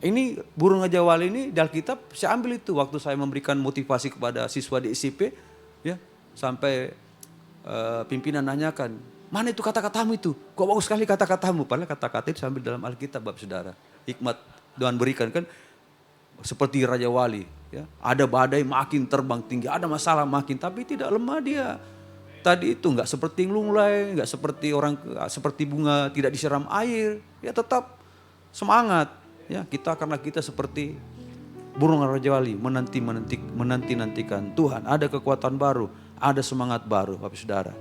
Ini burung Raja Wali ini di Alkitab saya ambil itu waktu saya memberikan motivasi kepada siswa di SCP. Ya, sampai pimpinan nanyakan, mana itu kata-katamu itu? Kok bagus sekali kata-katamu? Padahal kata-kata itu sambil dalam Alkitab Bapak Saudara. Hikmat Tuhan berikan kan seperti Raja Wali. Ya. Ada badai makin terbang tinggi, ada masalah makin, tapi tidak lemah dia. Tadi itu nggak seperti lunglai, nggak seperti seperti bunga tidak disiram air. Ya tetap semangat. Ya kita karena kita seperti burung Raja Wali menanti-nantikan Tuhan. Ada kekuatan baru, ada semangat baru, Bapak Saudara.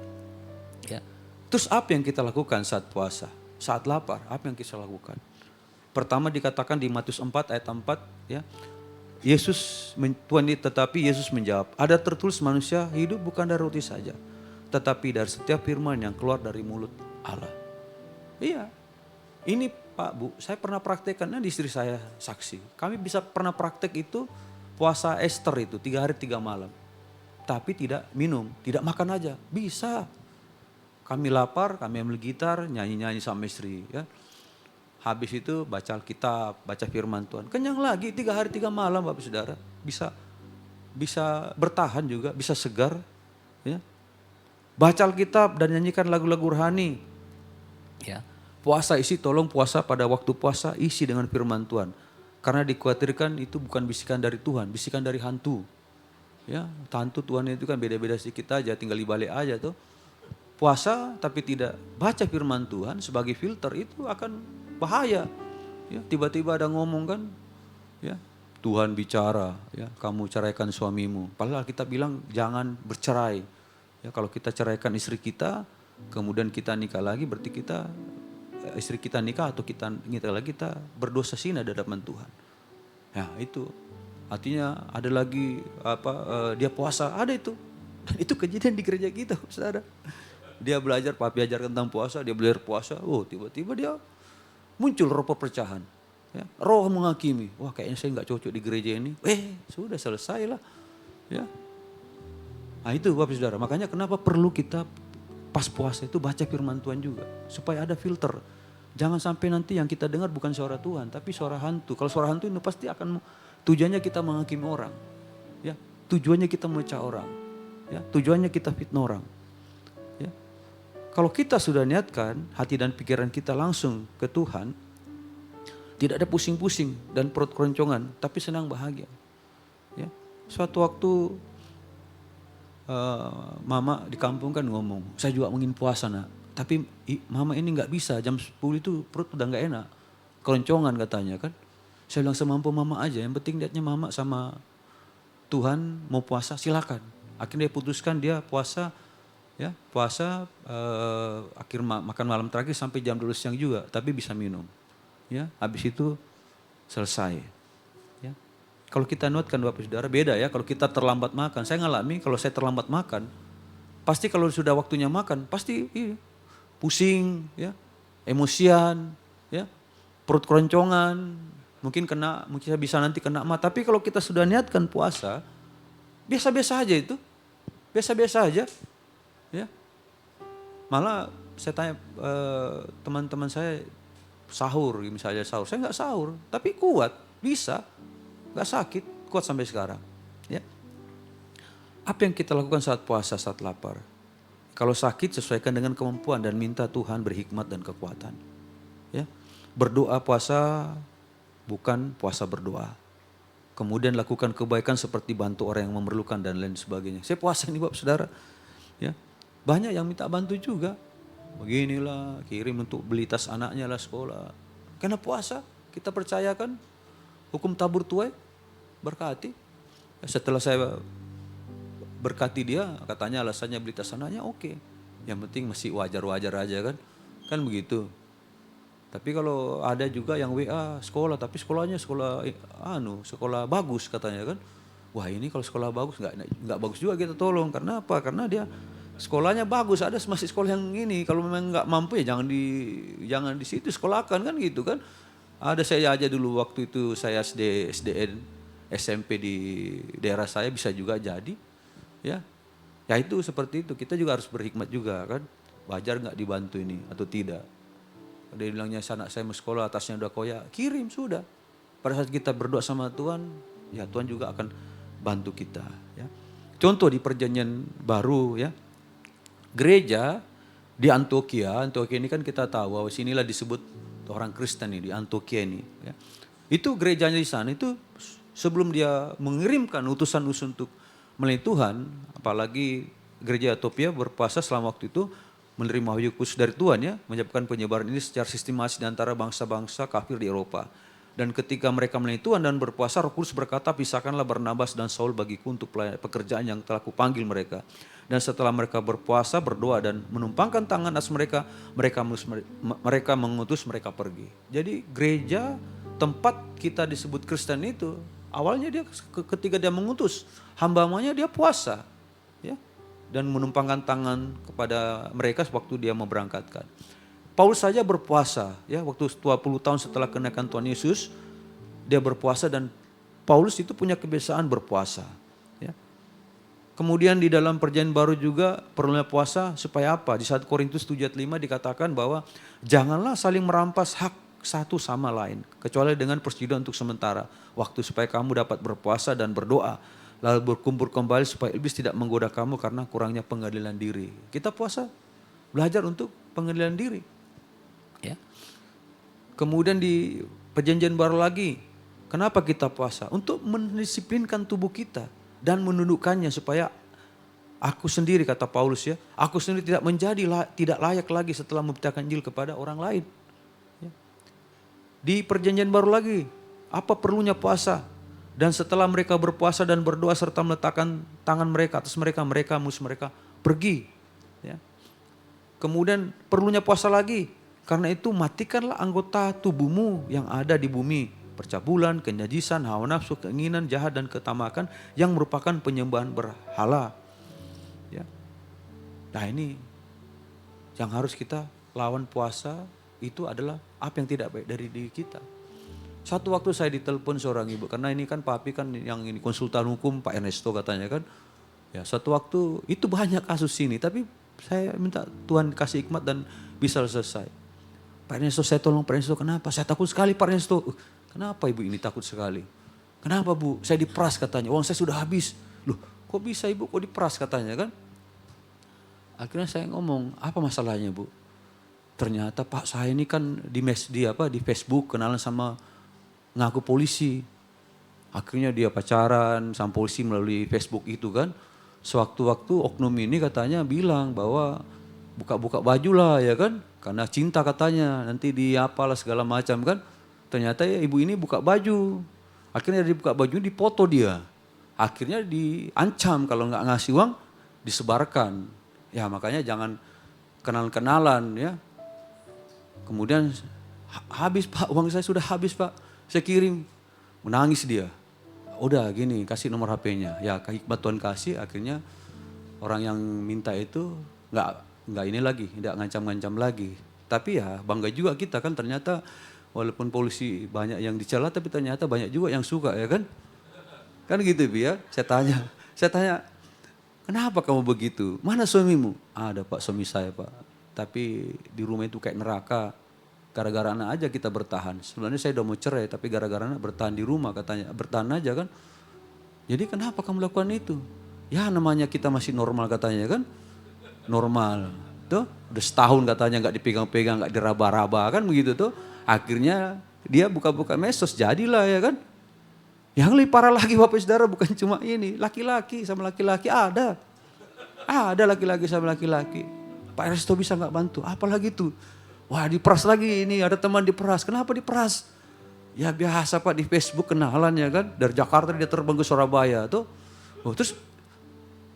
Ya. Terus apa yang kita lakukan saat puasa, saat lapar? Apa yang kita lakukan? Pertama dikatakan di Matius 4 ayat 4, ya. Tetapi Yesus menjawab, ada tertulis manusia hidup bukan dari roti saja, tetapi dari setiap firman yang keluar dari mulut Allah. Iya, ini Pak Bu, saya pernah praktekkan, di istri saya saksi. Kami bisa pernah praktek itu puasa Esther itu 3 hari 3 malam. Tapi tidak minum, tidak makan aja, bisa. Kami lapar, kami ambil gitar, nyanyi-nyanyi sama istri. Ya. Habis itu baca Alkitab, baca firman Tuhan. Kenyang lagi 3 hari 3 malam Bapak Saudara. Bisa bertahan juga, bisa segar. Ya. Baca Alkitab dan nyanyikan lagu-lagu rohani. Ya. Puasa tolong puasa pada waktu puasa isi dengan firman Tuhan. Karena dikhawatirkan itu bukan bisikan dari Tuhan, bisikan dari hantu. Ya, hantu Tuhan itu kan beda-beda sedikit aja, tinggal dibalik aja tuh. Puasa tapi tidak baca firman Tuhan sebagai filter itu akan bahaya. Ya, tiba-tiba ada ngomong kan, ya, Tuhan bicara, ya, kamu ceraikan suamimu. Padahal kita bilang jangan bercerai. Ya, kalau kita ceraikan istri kita, kemudian kita nikah lagi, berarti istri kita nikah atau kita lagi, kita berdosa zina di hadapan Tuhan. Ya itu artinya ada lagi dia puasa, ada itu. Dan itu kejadian di gereja kita, saudara. Dia belajar, papi ajar tentang puasa, dia belajar puasa. Oh tiba-tiba dia muncul roh perpecahan. Ya, roh menghakimi. Wah kayaknya saya nggak cocok di gereja ini. Sudah selesai lah. Ya. Nah itu Bapak Saudara. Makanya kenapa perlu kita pas puasa itu baca firman Tuhan juga. Supaya ada filter. Jangan sampai nanti yang kita dengar bukan suara Tuhan, tapi suara hantu. Kalau suara hantu itu pasti akan tujuannya kita menghakimi orang. Ya, tujuannya kita memecah orang. Ya, tujuannya kita fitnah orang. Ya. Kalau kita sudah niatkan hati dan pikiran kita langsung ke Tuhan, tidak ada pusing-pusing dan perut keroncongan, tapi senang bahagia. Ya. Suatu waktu mama di kampung kan ngomong, saya juga ingin puasa nak. Tapi mama ini nggak bisa, jam 10 itu perut udah nggak enak. Keroncongan katanya kan. Saya bilang semampu mama aja, yang penting lihatnya mama sama Tuhan mau puasa silakan. Akhirnya dia putuskan dia puasa, ya puasa akhir makan malam terakhir sampai jam 12 siang juga, tapi bisa minum. Ya, habis itu selesai. Ya. Kalau kita nuatkan Bapak Saudara beda ya, kalau kita terlambat makan, saya ngalami kalau saya terlambat makan, pasti kalau sudah waktunya makan, pasti pusing, ya, emosian, ya, perut keroncongan, mungkin saya bisa nanti kena mah. Tapi kalau kita sudah niatkan puasa, biasa-biasa aja itu, biasa-biasa aja, ya. Malah saya tanya teman-teman saya sahur, misalnya sahur, saya nggak sahur, tapi kuat, bisa, nggak sakit, kuat sampai sekarang, ya. Apa yang kita lakukan saat puasa, saat lapar? Kalau sakit sesuaikan dengan kemampuan dan minta Tuhan berhikmat dan kekuatan. Ya. Berdoa puasa bukan puasa berdoa. Kemudian lakukan kebaikan seperti bantu orang yang memerlukan dan lain sebagainya. Saya puasa ini Bapak Saudara. Ya. Banyak yang minta bantu juga. Beginilah, kirim untuk beli tas anaknya lah sekolah. Karena puasa kita percayakan hukum tabur tuai berkati. Setelah saya berkati dia, katanya alasannya beli tas anaknya oke. Yang penting masih wajar-wajar aja kan. Kan begitu. Tapi kalau ada juga yang WA sekolah, tapi sekolahnya sekolah bagus katanya kan. Wah ini kalau sekolah bagus nggak bagus juga kita tolong. Karena apa? Karena dia sekolahnya bagus, ada masih sekolah yang ini. Kalau memang nggak mampu ya jangan di situ sekolahkan kan gitu kan. Ada saya aja dulu waktu itu saya SMP di daerah saya bisa juga jadi. Ya, ya itu seperti itu. Kita juga harus berhikmat juga kan. Wajar nggak dibantu ini atau tidak? Dia bilangnya anak saya mau sekolah atasnya udah koyak, kirim sudah. Pada saat kita berdoa sama Tuhan, ya Tuhan juga akan bantu kita. Ya. Contoh di perjanjian baru ya, gereja di Antioquia ini kan kita tahu bahwa sinilah disebut orang Kristen nih di Antioquia ini. Ya. Itu gerejanya di sana itu sebelum dia mengirimkan utusan-utusan untuk melayani Tuhan, apalagi gereja Ethiopia berpuasa selama waktu itu menerima wahyu khusus dari Tuhan ya, menyebabkan penyebaran ini secara sistematis di antara bangsa-bangsa kafir di Eropa. Dan ketika mereka melayani Tuhan dan berpuasa, Roh Kudus berkata, pisahkanlah Barnabas dan Saul bagiku untuk pekerjaan yang telah kupanggil mereka. Dan setelah mereka berpuasa, berdoa dan menumpangkan tangan atas mereka, mereka mengutus mereka pergi. Jadi gereja tempat kita disebut Kristen itu, awalnya dia ketika dia mengutus hamba-hambanya dia puasa. Ya, dan menumpangkan tangan kepada mereka sewaktu dia mau berangkatkan. Paulus saja berpuasa, ya waktu 20 tahun setelah kenaikan Tuhan Yesus, dia berpuasa dan Paulus itu punya kebiasaan berpuasa. Ya. Kemudian di dalam perjanjian baru juga perlunya puasa supaya apa? Di 1 Korintus 7:5 dikatakan bahwa janganlah saling merampas hak satu sama lain, kecuali dengan persetujuan untuk sementara waktu supaya kamu dapat berpuasa dan berdoa. Lalu berkumpul kembali supaya iblis tidak menggoda kamu karena kurangnya pengadilan diri. Kita puasa, belajar untuk pengadilan diri. Ya. Kemudian di perjanjian baru lagi, kenapa kita puasa? Untuk mendisiplinkan tubuh kita dan menundukkannya supaya aku sendiri, kata Paulus ya, aku sendiri tidak layak lagi setelah memberitakan Injil kepada orang lain. Ya. Di perjanjian baru lagi, apa perlunya puasa? Dan setelah mereka berpuasa dan berdoa serta meletakkan tangan mereka atas mereka pergi. Ya. Kemudian perlunya puasa lagi. Karena itu matikanlah anggota tubuhmu yang ada di bumi. Percabulan, kenajisan, hawa nafsu, keinginan jahat dan ketamakan yang merupakan penyembahan berhala. Ya. Nah ini yang harus kita lawan puasa itu adalah apa yang tidak baik dari diri kita. Satu waktu saya ditelepon seorang ibu, karena ini kan papi kan yang ini konsultan hukum Pak Ernesto katanya kan. Ya satu waktu itu banyak kasus ini, tapi saya minta Tuhan kasih hikmat dan bisa selesai. Pak Ernesto saya tolong Pak Ernesto, kenapa? Saya takut sekali Pak Ernesto. Kenapa ibu ini takut sekali? Kenapa bu? Saya diperas katanya, uang saya sudah habis. Loh kok bisa ibu, kok diperas katanya kan? Akhirnya saya ngomong, apa masalahnya bu? Ternyata Pak saya ini kan di Facebook kenalan sama ngaku polisi. Akhirnya dia pacaran sama polisi melalui Facebook itu kan. Sewaktu-waktu oknum ini katanya bilang bahwa buka-buka baju lah ya kan. Karena cinta katanya, nanti dia apalah segala macam kan. Ternyata ya ibu ini buka baju. Akhirnya dia buka baju, dipoto dia. Akhirnya diancam kalau nggak ngasih uang disebarkan. Ya makanya jangan kenal-kenalan ya. Kemudian habis Pak, uang saya sudah habis Pak. Saya kirim, menangis dia. Udah gini, kasih nomor HP-nya. Ya hikmat Tuhan kasih, akhirnya orang yang minta itu nggak ini lagi, tidak ngancam-ngancam lagi. Tapi ya bangga juga kita kan ternyata walaupun polisi banyak yang dicela, tapi ternyata banyak juga yang suka ya kan. Kan gitu ya, saya tanya, kenapa kamu begitu? Mana suamimu? Ada Pak suami saya Pak, tapi di rumah itu kayak neraka. Gara-gara anak aja kita bertahan. Sebenarnya saya udah mau cerai tapi gara-gara anak bertahan di rumah katanya. Bertahan aja kan. Jadi kenapa kamu lakukan itu? Ya namanya kita masih normal katanya kan. Normal. Tuh udah setahun katanya gak dipegang-pegang, gak diraba-raba kan begitu tuh. Akhirnya dia buka-buka medsos jadilah ya kan. Yang lebih parah lagi Bapak Saudara bukan cuma ini. Laki-laki sama laki-laki ada. Ada laki-laki sama laki-laki. Pak Resto bisa gak bantu? Apalagi tuh. Wah diperas lagi ini, ada teman diperas. Kenapa diperas? Ya biasa Pak di Facebook kenalan ya kan. Dari Jakarta dia terbang ke Surabaya tuh. Oh, terus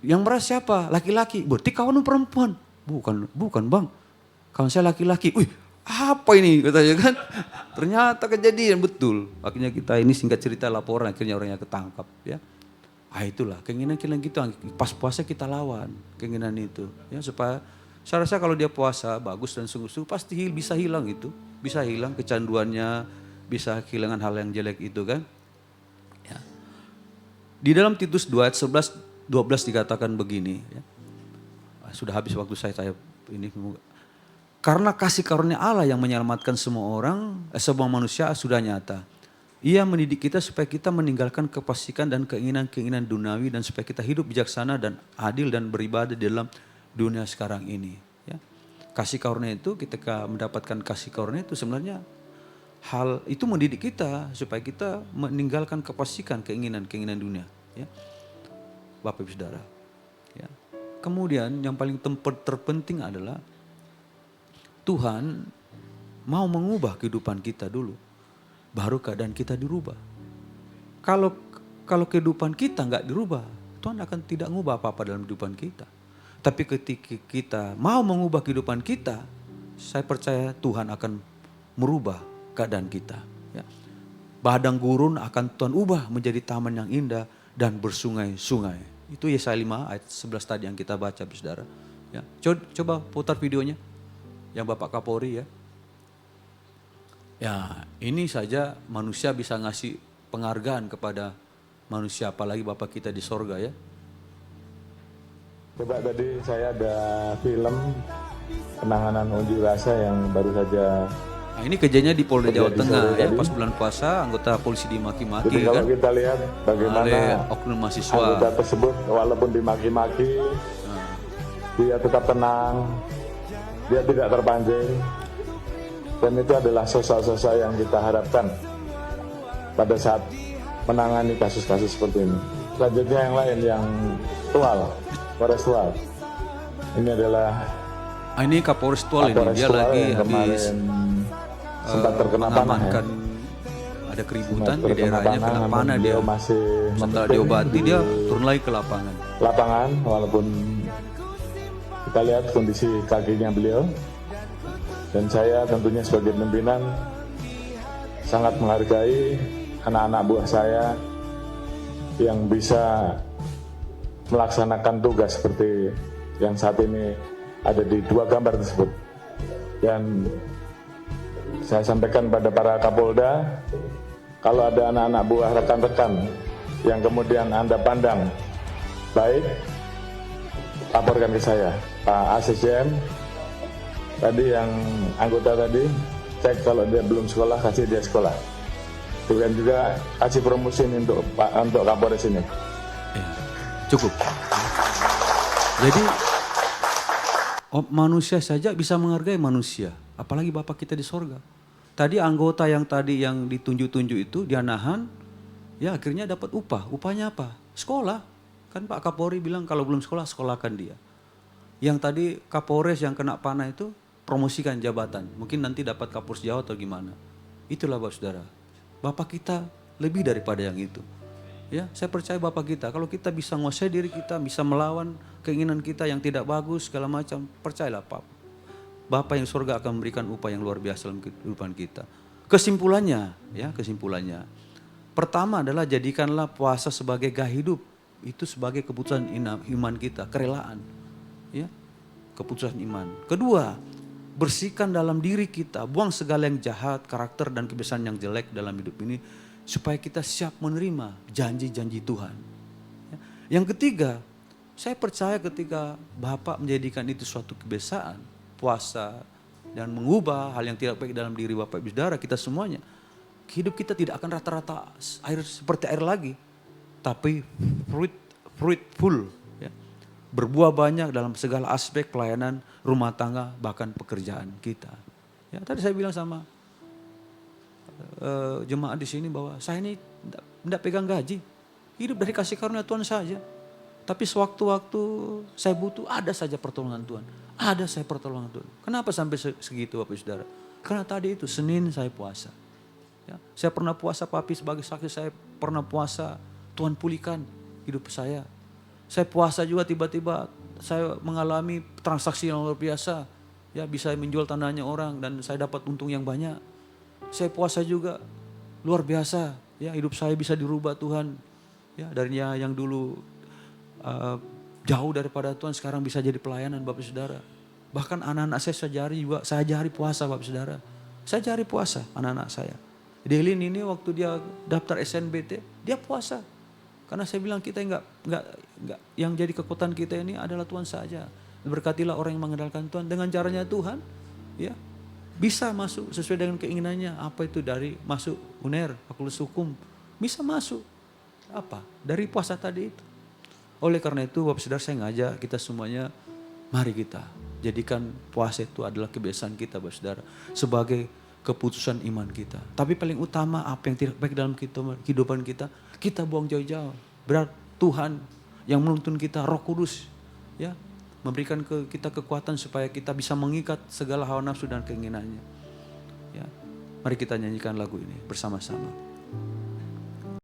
yang meras siapa? Laki-laki. Berarti kawan perempuan. Bukan bang. Kawan saya laki-laki. Wih apa ini katanya kan. Ternyata kejadian betul. Akhirnya kita ini singkat cerita laporan akhirnya orangnya ketangkap ya. Itulah keinginan kita pas puasa kita lawan keinginan itu. Ya supaya saya rasa kalau dia puasa bagus dan sungguh-sungguh pasti bisa hilang itu. Bisa hilang kecanduannya, bisa kehilangan hal yang jelek itu kan. Ya. Di dalam Titus 2 ayat 11 12 dikatakan begini ya. Sudah habis waktu saya ini. Karena kasih karunia Allah yang menyelamatkan semua orang, semua manusia sudah nyata. Ia mendidik kita supaya kita meninggalkan kefasikan dan keinginan-keinginan duniawi dan supaya kita hidup bijaksana dan adil dan beribadah di dalam dunia sekarang ini. Ya. Kasih karunia itu, ketika mendapatkan kasih karunia itu sebenarnya hal itu mendidik kita supaya kita meninggalkan kefasikan, keinginan-keinginan dunia. Ya. Bapak Ibu Saudara. Ya. Kemudian yang paling terpenting adalah Tuhan mau mengubah kehidupan kita dulu, baru keadaan kita dirubah. Kalau kehidupan kita nggak dirubah, Tuhan akan tidak mengubah apa-apa dalam kehidupan kita. Tapi ketika kita mau mengubah kehidupan kita, saya percaya Tuhan akan merubah keadaan kita. Ya. Padang gurun akan Tuhan ubah menjadi taman yang indah dan bersungai-sungai. Itu Yesaya 5 ayat 11 tadi yang kita baca, Saudara. Ya. Coba putar videonya. Yang Bapak Kapolri ya. Ya ini saja manusia bisa ngasih penghargaan kepada manusia, apalagi Bapak kita di sorga ya. Coba tadi saya ada film penanganan unjuk rasa yang baru saja. Nah, ini kejadiannya di Polda Jawa Terjadi Tengah sore ya, tadi. pas bulan puasa anggota polisi dimaki-maki Jadi kalau kan. kita lihat bagaimana Oleh oknum mahasiswa. anggota tersebut walaupun dimaki-maki, dia tetap tenang, dia tidak terpancing. Dan itu adalah sosok-sosok yang kita harapkan pada saat menangani kasus-kasus seperti ini. Selanjutnya yang lain, yang Polres Tual. Ini adalah Ini Kapolres Tual ini, Kapolres dia Tual lagi yang habis kemarin sempat terkena panah ya. mengamankan ada keributan di Terkena daerahnya, kena namun panah dia. beliau masih Setelah memimpin diobati di dia turun lagi ke lapangan. lapangan, walaupun kita lihat kondisi kakinya beliau. Dan saya tentunya sebagai pimpinan sangat menghargai anak-anak buah saya yang bisa melaksanakan tugas seperti yang saat ini ada di dua gambar tersebut. Dan saya sampaikan pada para Kapolda, kalau ada anak-anak buah rekan-rekan yang kemudian Anda pandang baik, laporkan ke saya. Pak ASSM, tadi yang anggota tadi, cek kalau dia belum sekolah, kasih dia sekolah. Kemudian juga kasih promosi untuk Kapolres ini. Ya, cukup. Jadi manusia saja bisa menghargai manusia, apalagi Bapak kita di sorga. Tadi anggota yang ditunjuk-tunjuk itu dia nahan, ya akhirnya dapat upah. Upahnya apa? Sekolah. Kan Pak Kapolri bilang kalau belum sekolah, sekolahkan dia. Yang tadi Kapolres yang kena panah itu promosikan jabatan. Mungkin nanti dapat Kapolres Jawa atau gimana. Itulah Bapak Saudara. Bapak kita lebih daripada yang itu. Ya, saya percaya Bapak kita, kalau kita bisa menguasai diri kita, bisa melawan keinginan kita yang tidak bagus segala macam, percayalah Pak. Bapak yang surga akan memberikan upah yang luar biasa dalam kehidupan kita. Kesimpulannya. Pertama adalah jadikanlah puasa sebagai gaya hidup. Itu sebagai keputusan iman kita, kerelaan. Ya, keputusan iman. Kedua, bersihkan dalam diri kita, buang segala yang jahat, karakter dan kebiasaan yang jelek dalam hidup ini, supaya kita siap menerima janji-janji Tuhan. Ya. Yang ketiga, saya percaya ketika Bapak menjadikan itu suatu kebiasaan, puasa, dan mengubah hal yang tidak baik dalam diri Bapak Ibu Saudara, kita semuanya, hidup kita tidak akan rata-rata air seperti air lagi, tapi fruitful. Berbuah banyak dalam segala aspek pelayanan, rumah tangga, bahkan pekerjaan kita. Ya, tadi saya bilang sama jemaat di sini bahwa saya ini tidak pegang gaji, hidup dari kasih karunia Tuhan saja. Tapi sewaktu-waktu saya butuh, ada saja pertolongan Tuhan. Ada saya pertolongan Tuhan. Kenapa sampai segitu Bapak Saudara? Karena tadi itu Senin saya puasa. Ya, saya pernah puasa, Papi sebagai saksi, saya pernah puasa, Tuhan pulihkan hidup saya. Saya puasa juga tiba-tiba saya mengalami transaksi yang luar biasa. Ya, bisa menjual tanahnya orang dan saya dapat untung yang banyak. Saya puasa juga luar biasa. Ya, hidup saya bisa dirubah Tuhan. Ya, dari yang dulu jauh daripada Tuhan sekarang bisa jadi pelayanan Bapak Saudara. Bahkan anak-anak saya ajari puasa Bapak Saudara. Saya ajari puasa anak-anak saya. Delin ini waktu dia daftar SNBT, dia puasa. Karena saya bilang kita nggak yang jadi kekuatan kita ini adalah Tuhan saja. Berkatilah orang yang mengandalkan Tuhan dengan caranya Tuhan, ya bisa masuk sesuai dengan keinginannya. Apa itu dari masuk UNER, Fakultas Hukum, bisa masuk apa dari puasa tadi itu. Oleh karena itu Bapak Saudara saya ngajak kita semuanya, mari kita jadikan puasa itu adalah kebiasaan kita Bapak Saudara sebagai keputusan iman kita. Tapi paling utama apa yang tidak baik dalam kehidupan kita, kita buang jauh-jauh. Berat Tuhan yang menuntun kita, Roh Kudus, ya, memberikan kita kekuatan supaya kita bisa mengikat segala hawa nafsu dan keinginannya. Ya, mari kita nyanyikan lagu ini bersama-sama.